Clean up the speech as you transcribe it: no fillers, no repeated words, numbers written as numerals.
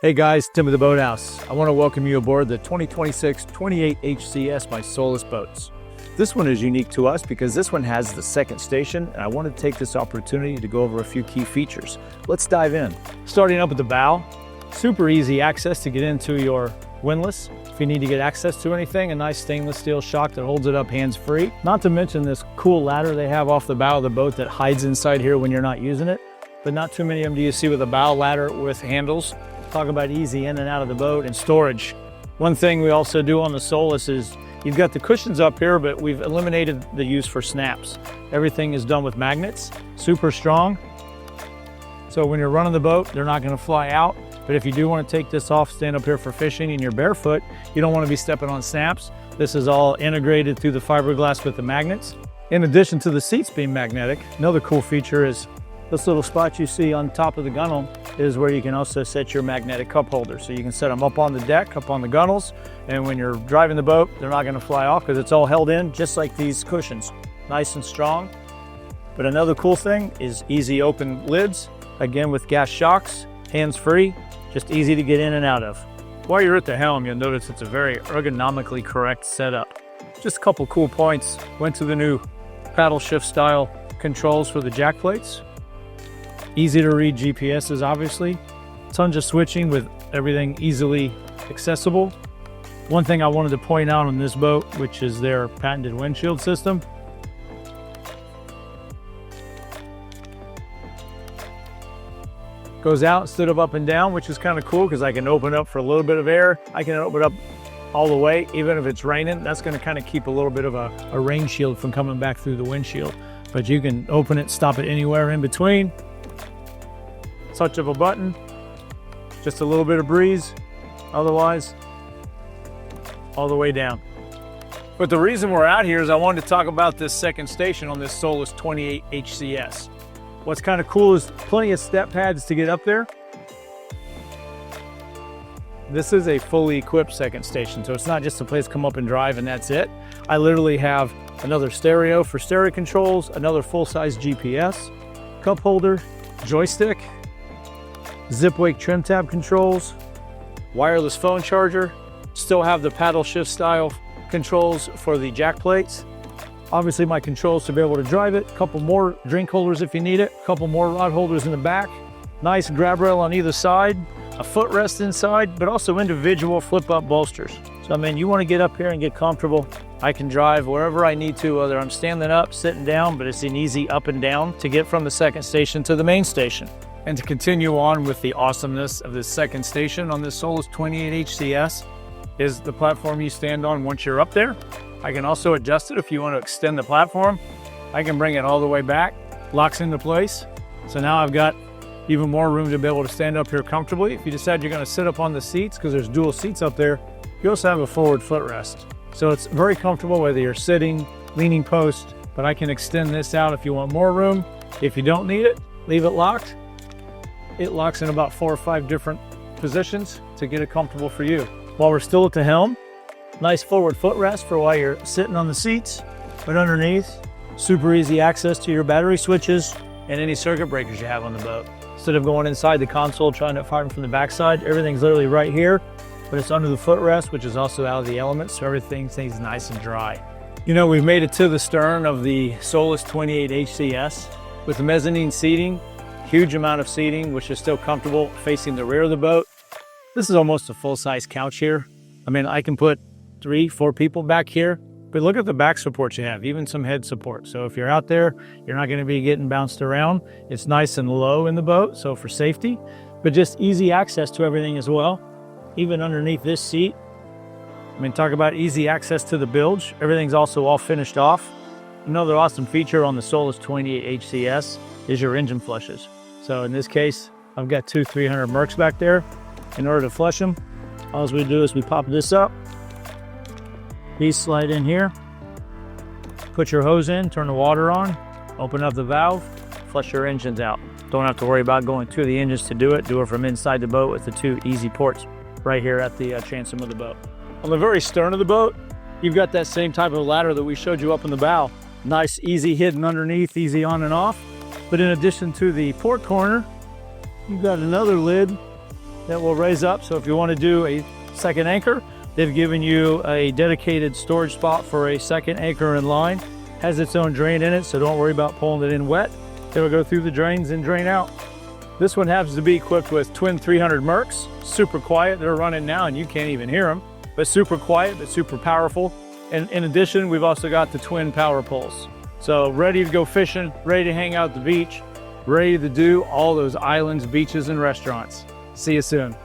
Hey guys, Tim of the Boathouse. I want to welcome you aboard the 2026 28 HCS by Sōlace boats. This one is unique to us because this one has the second station, and I want to take this opportunity to go over a few key features. Let's dive in. Starting up at the bow, super easy access to get into your windlass. If you need to get access to anything, a nice stainless steel shock that holds it up hands-free. Not to mention this cool ladder they have off the bow of the boat that hides inside here when you're not using it. But not too many of them do you see with a bow ladder with handles. Talk about easy in and out of the boat and storage. One thing we also do on the Sōlace is you've got the cushions up here, but we've eliminated the use for snaps. Everything is done with magnets, super strong. So when you're running the boat, they're not going to fly out. But if you do want to take this off, stand up here for fishing and you're barefoot, you don't want to be stepping on snaps. This is all integrated through the fiberglass with the magnets. In addition to the seats being magnetic, another cool feature is this little spot you see on top of the gunnel is where you can also set your magnetic cup holders. So you can set them up on the deck, up on the gunnels, and when you're driving the boat, they're not gonna fly off because it's all held in just like these cushions. Nice and strong. But another cool thing is easy open lids, again with gas shocks, hands-free, just easy to get in and out of. While you're at the helm, you'll notice it's a very ergonomically correct setup. Just a couple cool points. Went to the new paddle shift style controls for the jack plates. Easy to read GPSs, obviously. Tons of switching with everything easily accessible. One thing I wanted to point out on this boat, which is their patented windshield system. Goes out instead of up and down, which is kind of cool because I can open up for a little bit of air. I can open up all the way, even if it's raining. That's going to kind of keep a little bit of a rain shield from coming back through the windshield. But you can open it, stop it anywhere in between. Touch of a button, just a little bit of breeze, otherwise all the way down. But the reason we're out here is I wanted to talk about this second station on this Sōlace 28 HCS. What's kind of cool is plenty of step pads to get up there. This is a fully equipped second station, so it's not just a place to come up and drive and that's it. I literally have another stereo for stereo controls, another full-size GPS, cup holder, joystick, zip wake trim tab controls, wireless phone charger, still have the paddle shift style controls for the jack plates. Obviously my controls to be able to drive it, a couple more drink holders if you need it, a couple more rod holders in the back, nice grab rail on either side, a footrest inside, but also individual flip up bolsters. So I mean, you want to get up here and get comfortable, I can drive wherever I need to, whether I'm standing up, sitting down, but it's an easy up and down to get from the second station to the main station. And to continue on with the awesomeness of this second station on this Sōlace 28 HCS is the platform you stand on once you're up there. I can also adjust it if you want to extend the platform. I can bring it all the way back, locks into place. So now I've got even more room to be able to stand up here comfortably. If you decide you're going to sit up on the seats, because there's dual seats up there, you also have a forward footrest. So it's very comfortable whether you're sitting, leaning post, but I can extend this out if you want more room. If you don't need it, leave it locked. It locks in about 4 or 5 different positions to get it comfortable for you. While we're still at the helm, nice forward footrest for while you're sitting on the seats, but underneath, super easy access to your battery switches and any circuit breakers you have on the boat. Instead of going inside the console trying to fire them from the backside, everything's literally right here, but it's under the footrest, which is also out of the elements, so everything stays nice and dry. You know, we've made it to the stern of the Sōlace 28 HCS with the mezzanine seating. Huge amount of seating, which is still comfortable facing the rear of the boat. This is almost a full-size couch here. I mean, I can put 3, 4 people back here, but look at the back support you have, even some head support. So if you're out there, you're not going to be getting bounced around. It's nice and low in the boat, so for safety, but just easy access to everything as well. Even underneath this seat, I mean, talk about easy access to the bilge. Everything's also all finished off. Another awesome feature on the Sōlace 28 HCS is your engine flushes. So in this case, I've got 2 300 Mercs back there. In order to flush them, all we do is we pop this up. These slide in here. Put your hose in, turn the water on, open up the valve, flush your engines out. Don't have to worry about going to the engines to do it. Do it from inside the boat with the 2 easy ports right here at the transom of the boat. On the very stern of the boat, you've got that same type of ladder that we showed you up in the bow. Nice, easy hidden underneath, easy on and off. But in addition to the port corner, you've got another lid that will raise up. So if you want to do a second anchor, they've given you a dedicated storage spot for a second anchor in line. Has its own drain in it, so don't worry about pulling it in wet. It'll go through the drains and drain out. This one happens to be equipped with twin 300 Mercs, super quiet. They're running now and you can't even hear them, but super quiet, but super powerful. And in addition, we've also got the twin power poles. So ready to go fishing, ready to hang out at the beach, ready to do all those islands, beaches, and restaurants. See you soon.